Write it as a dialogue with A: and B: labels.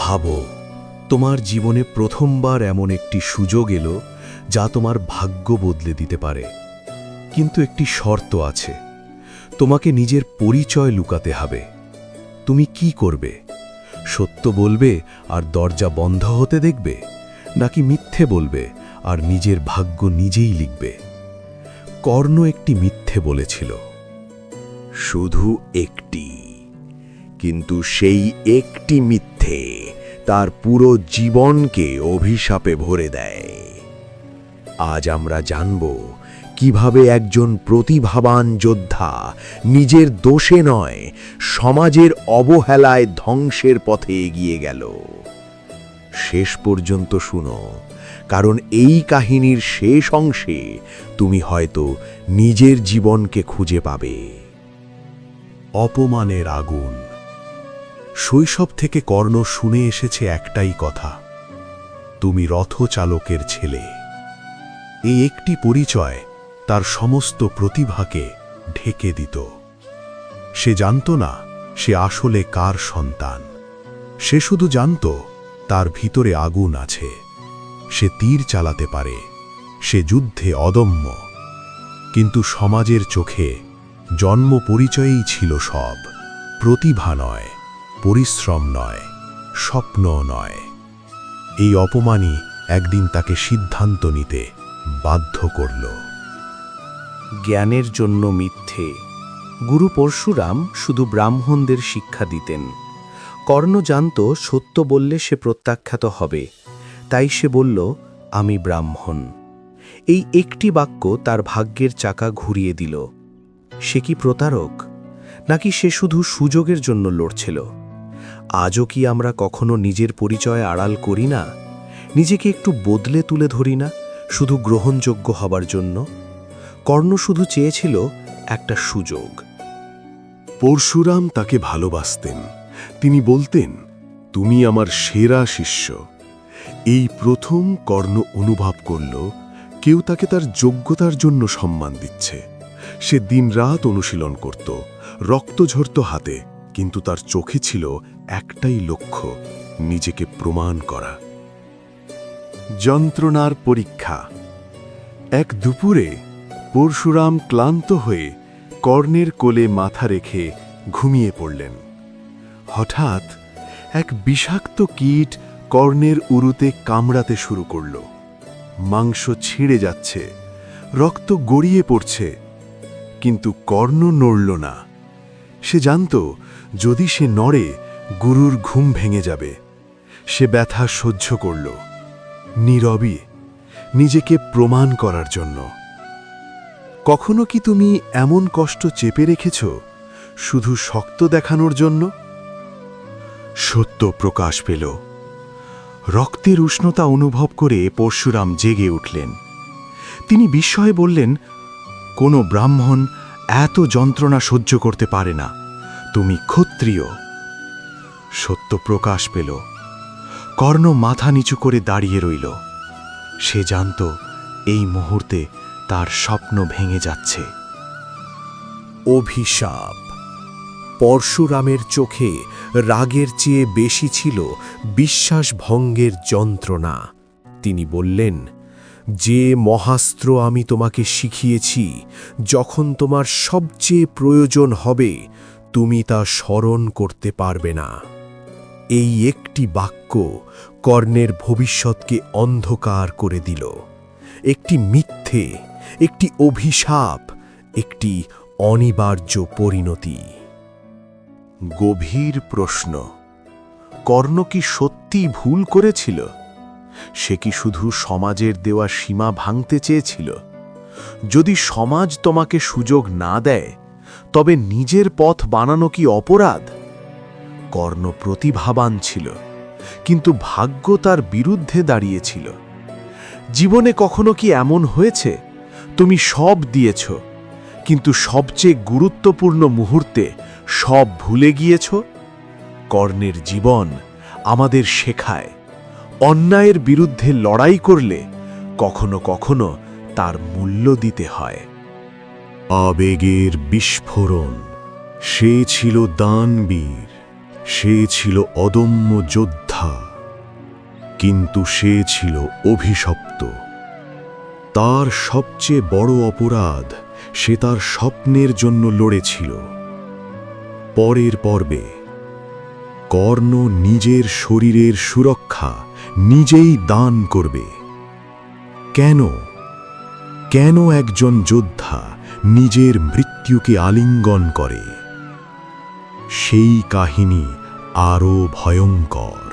A: ভাবো, তোমার জীবনে প্রথমবার এমন একটি সুযোগ এলো যা তোমার ভাগ্য বদলে দিতে পারে। কিন্তু একটি শর্ত আছে, তোমাকে নিজের পরিচয় লুকাতে হবে। তুমি কি করবে? সত্য বলবে আর দরজা বন্ধ হতে দেখবে, নাকি মিথ্যে বলবে আর নিজের ভাগ্য নিজেই লিখবে? কর্ণ একটি মিথ্যে বলেছিল।
B: শুধু একটি, কিন্তু সেই একটি মিথ্যে তার পুরো জীবনকে অভিশাপে ভরে দেয়। আজ আমরা জানব কিভাবে একজন প্রতিভাবান যোদ্ধা নিজের দোষে নয়, সমাজের অবহেলায় ধ্বংসের পথে এগিয়ে গেল। শেষ পর্যন্ত শুনো, কারণ এই কাহিনীর শেষ অংশে তুমি হয়তো নিজের জীবনকে খুঁজে পাবে।
A: অপমানের আগুন। শৈশব থেকে কর্ণ শুনে এসেছে একটাই কথা, তুমি রথচালকের ছেলে। এই একটি পরিচয় তার সমস্ত প্রতিভাকে ঢেকে দিত। সে জানত না সে আসলে কার সন্তান। সে শুধু জানত তার ভিতরে আগুন আছে, সে তীর চালাতে পারে, সে যুদ্ধে অদম্য। কিন্তু সমাজের চোখে জন্ম পরিচয়েই ছিল সব, প্রতিভা নয়, পরিশ্রম নয়, স্বপ্ন নয়। এই অপমানই একদিন তাকে সিদ্ধান্ত নিতে বাধ্য করল।
C: জ্ঞানের জন্য মিথ্যে। গুরু পরশুরাম শুধু ব্রাহ্মণদের শিক্ষা দিতেন। কর্ণ জানত সত্য বললে সে প্রত্যাখ্যাত হবে, তাই সে বলল, আমি ব্রাহ্মণ। এই একটি বাক্য তার ভাগ্যের চাকা ঘুরিয়ে দিল। সে কি প্রতারক, নাকি সে শুধু সুযোগের জন্য লড়ছিল? আজও কি আমরা কখনো নিজের পরিচয় আড়াল করি না? নিজেকে একটু বদলে তুলে ধরি না, শুধু গ্রহণযোগ্য হবার জন্য? কর্ণ শুধু চেয়েছিল একটা সুযোগ।
A: পরশুরাম তাকে ভালোবাসতেন। তিনি বলতেন, তুমি আমার সেরা শিষ্য। এই প্রথম কর্ণ অনুভব করল কেউ তাকে তার যোগ্যতার জন্য সম্মান দিচ্ছে। সে দিনরাত অনুশীলন করত, রক্ত ঝরত হাতে, কিন্তু তার চোখে ছিল একটাই লক্ষ্য, নিজেকে প্রমাণ করা। যন্ত্রণার পরীক্ষা। এক দুপুরে পরশুরাম ক্লান্ত হয়ে কর্ণের কোলে মাথা রেখে ঘুমিয়ে পড়লেন। হঠাৎ এক বিষাক্ত কীট কর্ণের উরুতে কামড়াতে শুরু করল। মাংস ছিঁড়ে যাচ্ছে, রক্ত গড়িয়ে পড়ছে, কিন্তু কর্ণ নড়ল না। সে জানত যদি সে নড়ে গুরুর ঘুম ভেঙে যাবে। সে ব্যথা সহ্য করল, নীরবে, নিজেকে প্রমাণ করার জন্য। কখনো কি তুমি এমন কষ্ট চেপে রেখেছ শুধু শক্ত দেখানোর জন্য? সত্য প্রকাশ পেল। রক্তের উষ্ণতা অনুভব করে পরশুরাম জেগে উঠলেন। তিনি বিস্ময়ে বললেন, কোনো ব্রাহ্মণ এত যন্ত্রণা সহ্য করতে পারে না, তুমি ক্ষত্রিয়। সত্য প্রকাশ পেল। কর্ণ মাথা নিচু করে দাঁড়িয়ে রইল। সে জানত এই মুহূর্তে তার স্বপ্ন ভেঙে যাচ্ছে। অভিশাপ। পরশুরামের চোখে রাগের চেয়ে বেশি ছিল বিশ্বাসভঙ্গের যন্ত্রণা। তিনি বললেন, যে মহাস্ত্র আমি তোমাকে শিখিয়েছি, যখন তোমার সবচেয়ে প্রয়োজন হবে তুমি তা স্মরণ করতে পারবে না। এই একটি বাক্য কর্ণের ভবিষ্যৎকে অন্ধকার করে দিল। একটি মিথ্যে, একটি অভিশাপ, একটি অনিবার্য পরিণতি। গভীর প্রশ্ন, কর্ণ কি সত্যি ভুল করেছিল? সে কি শুধু সমাজের দেওয়া সীমা ভাঙতে চেয়েছিল? যদি সমাজ তোমাকে সুযোগ না দেয়, তবে নিজের পথ বানানো কি অপরাধ? কর্ণ প্রতিভাবান ছিল, কিন্তু ভাগ্য তার বিরুদ্ধে দাঁড়িয়েছিল। জীবনে কখনো কি এমন হয়েছে তুমি সব দিয়েছ, কিন্তু সবচেয়ে গুরুত্বপূর্ণ মুহূর্তে সব ভুলে গিয়েছ? কর্ণের জীবন আমাদের শেখায়, অন্যায়ের বিরুদ্ধে লড়াই করলে কখনো কখনো তার মূল্য দিতে হয়। আবেগের বিস্ফোরণ। সে ছিল দানবীর, সে ছিল অদম্য যোদ্ধা, কিন্তু সে ছিল অভিশপ্ত। তার সবচেয়ে বড় অপরাধ, সে তার স্বপ্নের জন্য লড়েছিল। পরের পর্বে কর্ণ নিজের শরীরের সুরক্ষা নিজেই দান করবে। কেন কেন একজন যোদ্ধা নিজের মৃত্যুকে আলিঙ্গন করে? সেই কাহিনী আরও ভয়ঙ্কর।